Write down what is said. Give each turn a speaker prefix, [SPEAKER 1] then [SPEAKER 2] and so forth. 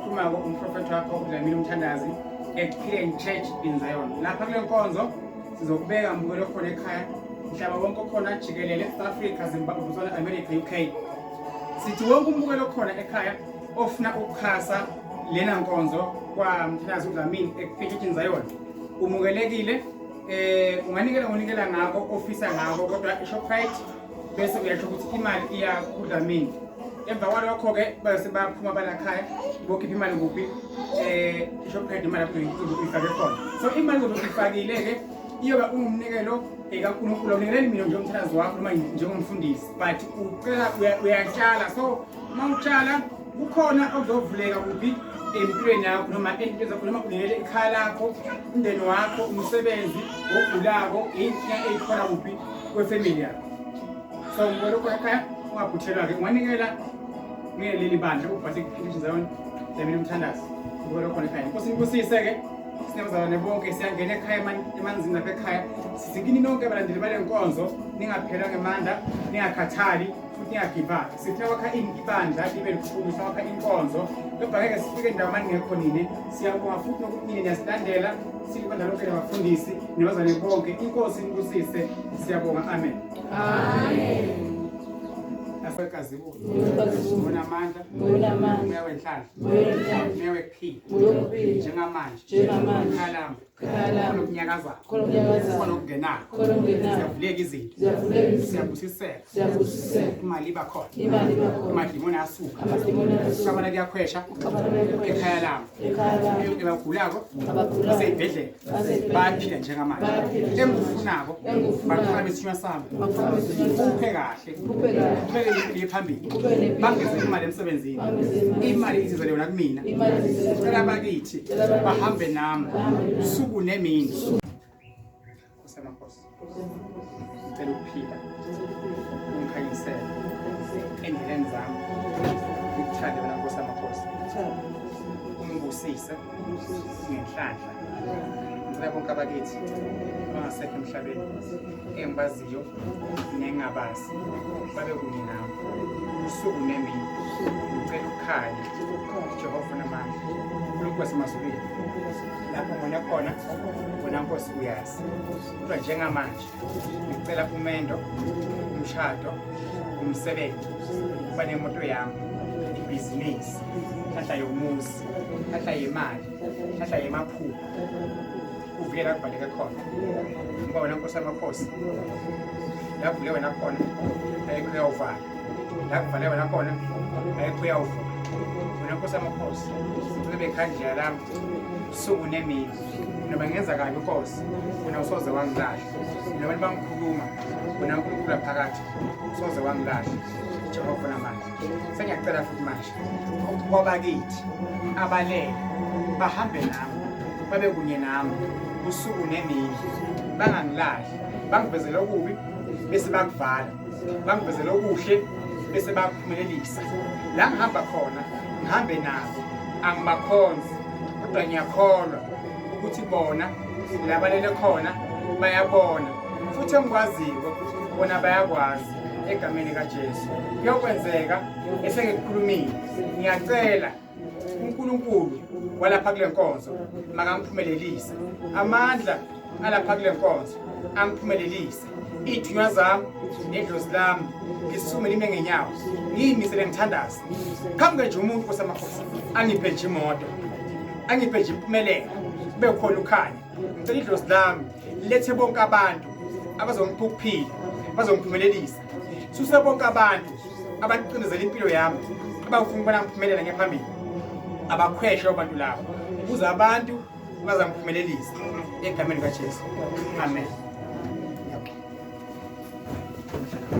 [SPEAKER 1] esikhuluma umprofeti wakho uDlamini Mthandazi ePhileni Church in Zion. Lapha kule nkonzo sizokubeka mbukelo khona ekhaya mhlaba wonke khona jikelele South Africa, Zimbabwe, Botswana, America, UK. Sithi wonke umbukelo khona ekhaya ofuna ukukhasa lena nkonzo kwa Mthandazi uDlamini ePhileni Church in Zion. Umukelekile unganikela ngako ofisa ngako kodwa iShoprite bese uyasho ukuthi imali iya kuDlamini. Emva kwalokho ke bese baphuma balakhaya bokhipha imali kuphi iShoprite imali yakho ifake khona. So imali ngokufakile ke iyoba umnikelo ekaNkulunkulu awunikeleli mina njengomthandazi wakho noma njengomfundisi, but ucela uyatshala. So mawutshala kukhona okuzovuleka kuphi empilweni yakho noma into zakho noma unikele ekhaya lakho, umndeni wakho, umsebenzi ogulako, inkinga eyikhona kuphi kwefamily yakho. So ngolokho ekhaya ungaphuthelwa ke unganikela ngeleli bandla ubhase kuPhileni Zion Dlamini Mthandazi ngolokho ekhaya. Inkosi inkosise ke sinabazalwane bonke siyangena ekhaya emanzini lapha ekhaya. Sizikini nonke abalandeli bale nkonzo ningaphelwa ngemandla, ningakhathali futhi ningagiva. Sifuna kwakha ibandla libe likhulu, sifuna inkonzo kodwa ngeke sifike ndawo manje ngekho nini. Siyabonga futhi nokuthi nini niyasilandela silibandla lonke labafundisi nabazalwane bonke. Inkosi inkosise siyabonga. Amen.
[SPEAKER 2] Amen.
[SPEAKER 1] Asakazi bona amandla umoya wenhlalo umoya wekuphila njengamanje khalamba khona ukunyakaza khona ukungenala siyavuleka izinto siyabusiseka imali iba khona amadimoni asuka ukabana kuyakhwesha ekhaya lami ebagulako baseyibhedlela bayaphila njengamanje engufunako baqala besinywa sami uphe kahle ubeke phambili bangeze imali emsebenzini imali izizele yona kumina cela bakithi bahambe nami usuku nemini kusemakhosi ngicela ukuphila ungikhanyisele endleleni zami ngikuthande wena Nkosi yamakhosi ungibusise ngenhlanhla. Ngicela bonke abakithi abangasekho emhlabeni engibaziyo nengabazi babe kunye nami usuku nemini. Ngicela ukukhanya Jehova namandla uNkulunkulu wasemazulwini lapho ngona khona wena Nkosi uyazi kodwa njengamanje ngicela umendo, umshado, umsebenzi, kuba nemoto yami, ibhizinisi, hlahla yomuzi, hlahla yemali, hlahla yemaphupho uvela kubaleka khona ngoba wena Nkosi yamakhosi lapho le wena khona ayikho uyawuvala, lapho vale wena khona ayikho uyawuvula. Wena Nkosi yamakhosi ngicela bekhandlela lami usuku nemini noma ngenza kabi Nkosi wena usoze wangilahla, noma bangikhuluma wena uNkulunkulu phakathi usoze wangilahla. Jehova namandla sengiyacela futhi manje kwabakithi abalele bahambe nami babe kunye nami usuku nemini, bangangilahli, bangivezele okubi bese bakuvala, bangivezele okuhle bese bakuphumelelisa. La ngihamba khona ngihambe nabo, angibakhonzi kodwa ngiyakholwa ukuthi bona labalele khona bayabona futhi engikwaziyo bona bayakwazi. Egameni kaJesu kuyokwenzeka esengikukhulumile. Ngiyacela uNkulunkulu walapha kule nkonzo makangiphumelelise, amandla alapha kule nkonzo angiphumelelise, ithunywa zami nedlozi lami ngisukume lime ngenyawo ngiyimisele ngithandaze. Khambe nje umuntu Nkosi yamakhosi angiphe nje imoto, angiphe nje impumelelo, kube khona ukhanya. Ngicela idlozi lami lethe bonke abantu abazongipha ukuphila, bazongiphumelelisa. Susa bonke abantu abaqindezela impilo yami, abafuna ukubona ngiphumelela ngephambili, abakhweshe abantu labo ukuze abantu bazangiphumelelisa egameni kaJesu. Amen.